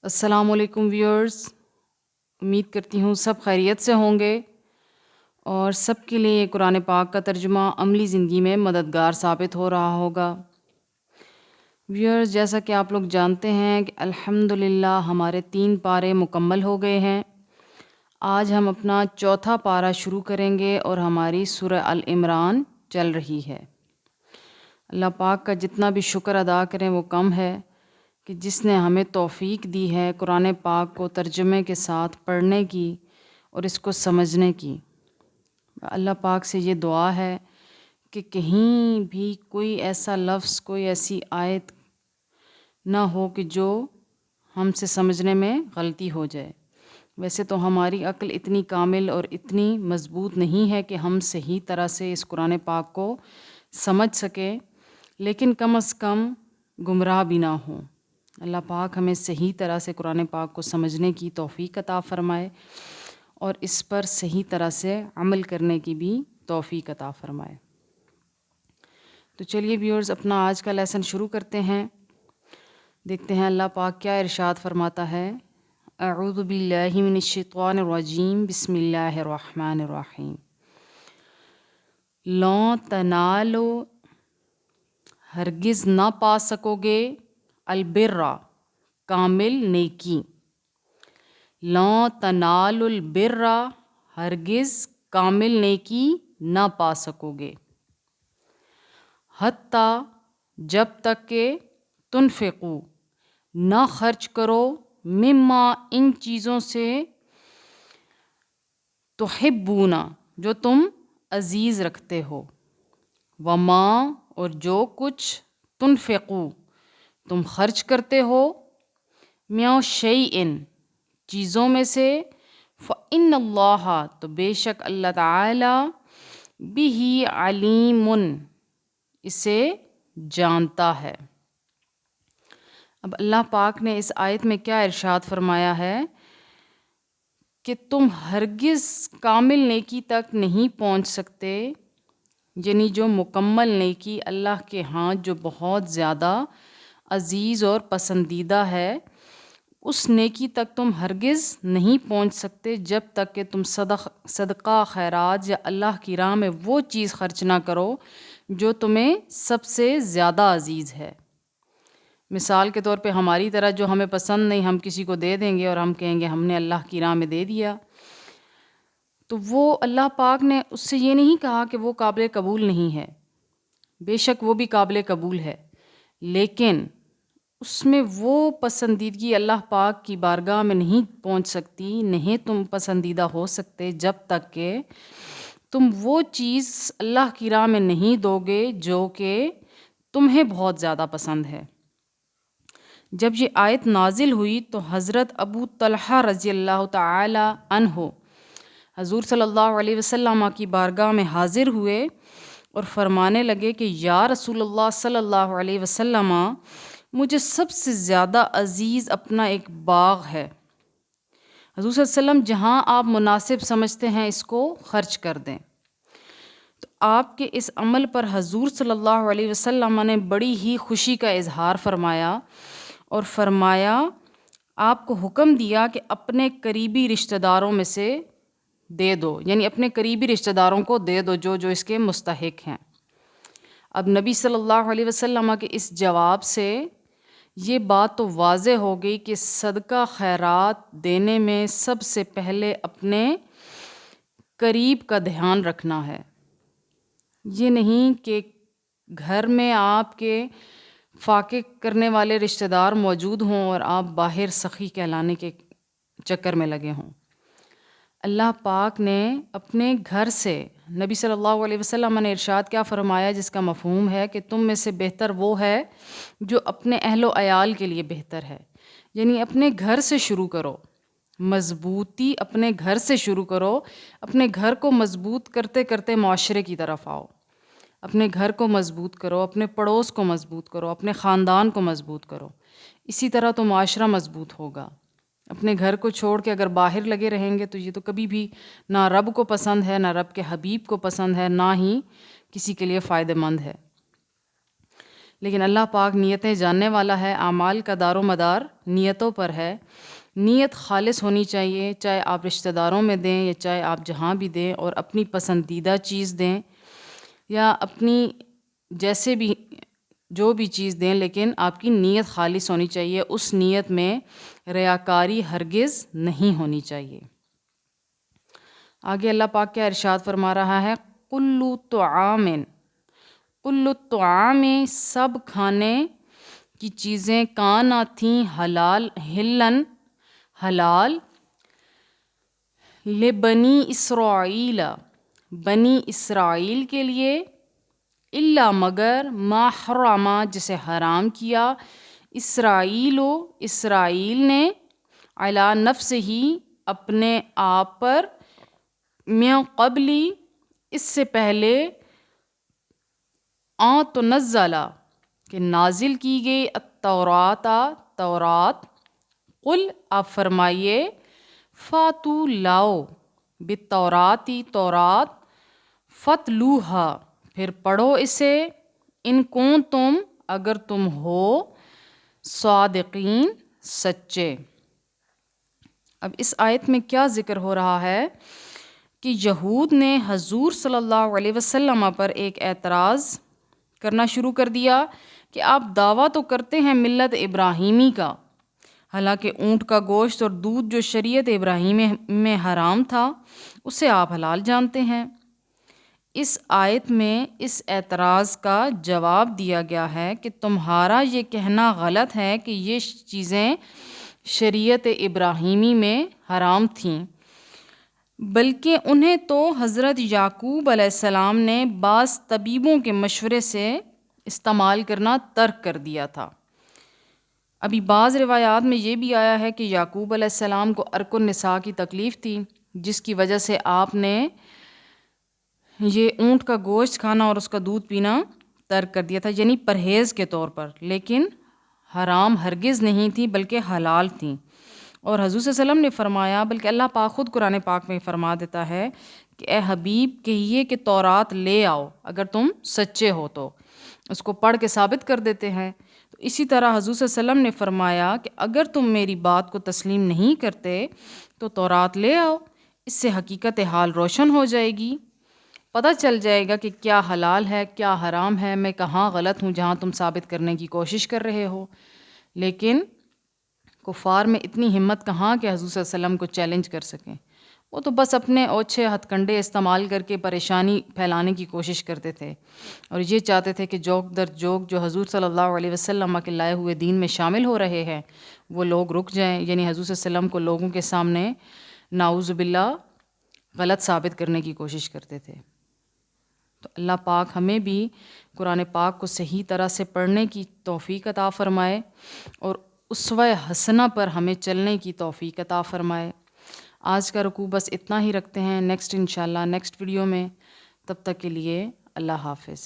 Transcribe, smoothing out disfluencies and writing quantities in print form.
السلام علیکم ویورز، امید کرتی ہوں سب خیریت سے ہوں گے اور سب کے لیے قرآن پاک کا ترجمہ عملی زندگی میں مددگار ثابت ہو رہا ہوگا۔ ویورز، جیسا کہ آپ لوگ جانتے ہیں کہ الحمدللہ ہمارے 3 پارے مکمل ہو گئے ہیں۔ آج ہم اپنا چوتھا پارہ شروع کریں گے اور ہماری سورہ العمران چل رہی ہے۔ اللہ پاک کا جتنا بھی شکر ادا کریں وہ کم ہے کہ جس نے ہمیں توفیق دی ہے قرآن پاک کو ترجمے کے ساتھ پڑھنے کی اور اس کو سمجھنے کی۔ اللہ پاک سے یہ دعا ہے کہ کہیں بھی کوئی ایسا لفظ، کوئی ایسی آیت نہ ہو کہ جو ہم سے سمجھنے میں غلطی ہو جائے۔ ویسے تو ہماری عقل اتنی کامل اور اتنی مضبوط نہیں ہے کہ ہم صحیح طرح سے اس قرآن پاک کو سمجھ سکیں، لیکن کم از کم گمراہ بھی نہ ہوں۔ اللہ پاک ہمیں صحیح طرح سے قرآن پاک کو سمجھنے کی توفیق عطا فرمائے اور اس پر صحیح طرح سے عمل کرنے کی بھی توفیق عطا فرمائے۔ تو چلیے ویورز، اپنا آج کا لیسن شروع کرتے ہیں۔ دیکھتے ہیں اللہ پاک کیا ارشاد فرماتا ہے۔ اعوذ باللہ من الشیطان الرجیم، بسم اللہ الرحمن الرحیم۔ لن تنالوا، ہرگز نہ پا سکو گے، البرّ، کامل نیکی۔ لن تنالوا البرّ، ہرگز کامل نیکی نہ پا سکو گے۔ حتیٰ، جب تک کہ تنفقوا، نہ خرچ کرو، مما، ان چیزوں سے، تحبون، جو تم عزیز رکھتے ہو، وما، اور جو کچھ، تنفقوا، تم خرچ کرتے ہو، من شیء، چیزوں میں سے، فإن اللہ، تو بے شک اللہ تعالی، بہ علیم، اسے جانتا ہے۔ اب اللہ پاک نے اس آیت میں کیا ارشاد فرمایا ہے کہ تم ہرگز کامل نیکی تک نہیں پہنچ سکتے، یعنی جو مکمل نیکی اللہ کے ہاں جو بہت زیادہ عزیز اور پسندیدہ ہے، اس نیکی تک تم ہرگز نہیں پہنچ سکتے جب تک کہ تم صدقہ، خیرات یا اللہ کی راہ میں وہ چیز خرچ نہ کرو جو تمہیں سب سے زیادہ عزیز ہے۔ مثال کے طور پہ ہماری طرح جو ہمیں پسند نہیں ہم کسی کو دے دیں گے اور ہم کہیں گے ہم نے اللہ کی راہ میں دے دیا، تو وہ اللہ پاک نے اس سے یہ نہیں کہا کہ وہ قابل قبول نہیں ہے، بے شک وہ بھی قابل قبول ہے، لیکن اس میں وہ پسندیدگی اللہ پاک کی بارگاہ میں نہیں پہنچ سکتی، نہیں تم پسندیدہ ہو سکتے جب تک کہ تم وہ چیز اللہ کی راہ میں نہیں دو گے جو کہ تمہیں بہت زیادہ پسند ہے۔ جب یہ آیت نازل ہوئی تو حضرت ابو طلحہ رضی اللہ تعالی عنہ حضور صلی اللہ علیہ وسلم کی بارگاہ میں حاضر ہوئے اور فرمانے لگے کہ یا رسول اللہ صلی اللہ علیہ وسلم، مجھے سب سے زیادہ عزیز اپنا ایک باغ ہے، حضور صلی اللہ علیہ وسلم جہاں آپ مناسب سمجھتے ہیں اس کو خرچ کر دیں۔ تو آپ کے اس عمل پر حضور صلی اللہ علیہ وسلم نے بڑی ہی خوشی کا اظہار فرمایا اور فرمایا، آپ کو حکم دیا کہ اپنے قریبی رشتہ داروں میں سے دے دو، یعنی اپنے قریبی رشتہ داروں کو دے دو جو جو اس کے مستحق ہیں۔ اب نبی صلی اللہ علیہ وسلم کے اس جواب سے یہ بات تو واضح ہو گئی کہ صدقہ خیرات دینے میں سب سے پہلے اپنے قریب کا دھیان رکھنا ہے۔ یہ نہیں کہ گھر میں آپ کے فاقے کرنے والے رشتہ دار موجود ہوں اور آپ باہر سخی کہلانے کے چکر میں لگے ہوں۔ اللہ پاک نے اپنے گھر سے، نبی صلی اللہ علیہ وسلم نے ارشاد کیا فرمایا جس کا مفہوم ہے کہ تم میں سے بہتر وہ ہے جو اپنے اہل و عیال کے لیے بہتر ہے، یعنی اپنے گھر سے شروع کرو، مضبوطی اپنے گھر سے شروع کرو، اپنے گھر کو مضبوط کرتے کرتے معاشرے کی طرف آؤ، اپنے گھر کو مضبوط کرو، اپنے پڑوس کو مضبوط کرو، اپنے خاندان کو مضبوط کرو، اسی طرح تو معاشرہ مضبوط ہوگا۔ اپنے گھر کو چھوڑ کے اگر باہر لگے رہیں گے تو یہ تو کبھی بھی نہ رب کو پسند ہے، نہ رب کے حبیب کو پسند ہے، نہ ہی کسی کے لیے فائدہ مند ہے۔ لیکن اللہ پاک نیتیں جاننے والا ہے، اعمال کا دار و مدار نیتوں پر ہے۔ نیت خالص ہونی چاہیے، چاہے آپ رشتہ داروں میں دیں یا چاہے آپ جہاں بھی دیں، اور اپنی پسندیدہ چیز دیں یا اپنی جیسے بھی جو بھی چیز دیں، لیکن آپ کی نیت خالص ہونی چاہیے، اس نیت میں ریاکاری ہرگز نہیں ہونی چاہیے۔ آگے اللہ پاک کیا ارشاد فرما رہا ہے، کلُّ طعام، کلُّ طعام، سب کھانے کی چیزیں، کانا تھیں حلال، ہلن حلال، لبنی اسرائیل، بنی اسرائیل کے لیے، الا مگر ما حرم، جسے حرام کیا، اسرائیل نے، علی نفسہ ہی، اپنے آپ پر، من قبلی، اس سے پہلے، تنزل، کہ نازل کی گئی، التورات، تورات، قل، آپ فرمائیے، فاتو، لاؤ، بالتوراتی، تورات، فتلوہا، پھر پڑھو اسے، ان کنتم، اگر تم ہو، صادقین، سچے۔ اب اس آیت میں کیا ذکر ہو رہا ہے کہ یہود نے حضور صلی اللہ علیہ وسلم پر ایک اعتراض کرنا شروع کر دیا کہ آپ دعویٰ تو کرتے ہیں ملت ابراہیمی کا، حالانکہ اونٹ کا گوشت اور دودھ جو شریعت ابراہیمی میں حرام تھا اسے آپ حلال جانتے ہیں۔ اس آیت میں اس اعتراض کا جواب دیا گیا ہے کہ تمہارا یہ کہنا غلط ہے کہ یہ چیزیں شریعت ابراہیمی میں حرام تھیں، بلکہ انہیں تو حضرت یعقوب علیہ السلام نے بعض طبیبوں کے مشورے سے استعمال کرنا ترک کر دیا تھا۔ ابھی بعض روایات میں یہ بھی آیا ہے کہ یعقوب علیہ السلام کو عرق النساء کی تکلیف تھی، جس کی وجہ سے آپ نے یہ اونٹ کا گوشت کھانا اور اس کا دودھ پینا ترک کر دیا تھا، یعنی پرہیز کے طور پر، لیکن حرام ہرگز نہیں تھی بلکہ حلال تھیں۔ اور حضور صلی اللہ علیہ وسلم نے فرمایا، بلکہ اللہ پاک خود قرآن پاک میں فرما دیتا ہے کہ اے حبیب کہیے کہ تورات لے آؤ اگر تم سچے ہو، تو اس کو پڑھ کے ثابت کر دیتے ہیں۔ تو اسی طرح حضور صلی اللہ علیہ وسلم نے فرمایا کہ اگر تم میری بات کو تسلیم نہیں کرتے تو تورات لے آؤ، اس سے حقیقت حال روشن ہو جائے گی، پتہ چل جائے گا کہ کیا حلال ہے کیا حرام ہے، میں کہاں غلط ہوں جہاں تم ثابت کرنے کی کوشش کر رہے ہو۔ لیکن کفار میں اتنی ہمت کہاں کہ حضور صلی اللہ علیہ وسلم کو چیلنج کر سکیں، وہ تو بس اپنے اوچھے ہتھ کنڈے استعمال کر کے پریشانی پھیلانے کی کوشش کرتے تھے، اور یہ چاہتے تھے کہ جوک در جوک جو حضور صلی اللہ علیہ وسلم کے لائے ہوئے دین میں شامل ہو رہے ہیں وہ لوگ رک جائیں، یعنی حضور صلی اللہ علیہ وسلم کو لوگوں کے سامنے نعوذ باللہ غلط ثابت کرنے کی کوشش کرتے تھے۔ تو اللہ پاک ہمیں بھی قرآن پاک کو صحیح طرح سے پڑھنے کی توفیق عطا فرمائے اور اسوہ حسنہ پر ہمیں چلنے کی توفیق عطا فرمائے۔ آج کا رکوع بس اتنا ہی رکھتے ہیں، نیکسٹ انشاءاللہ نیکسٹ ویڈیو میں، تب تک کے لیے اللہ حافظ۔